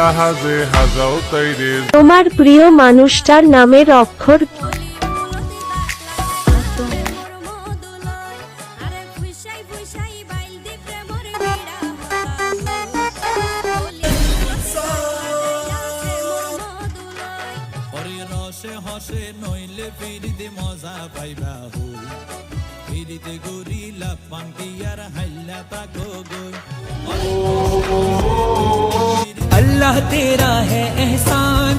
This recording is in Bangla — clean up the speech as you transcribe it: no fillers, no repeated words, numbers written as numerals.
জাহাজে হাজাও তৈরে। তোমার প্রিয় মানুষটার নামের অক্ষর কি? হসে নইলে ফিরিতে মজা পাইবা হই, ফিরিতে গরিলা পাঙ্কিয়ার হাইলা তাকো গই। अल्लाह तेरा है एहसान।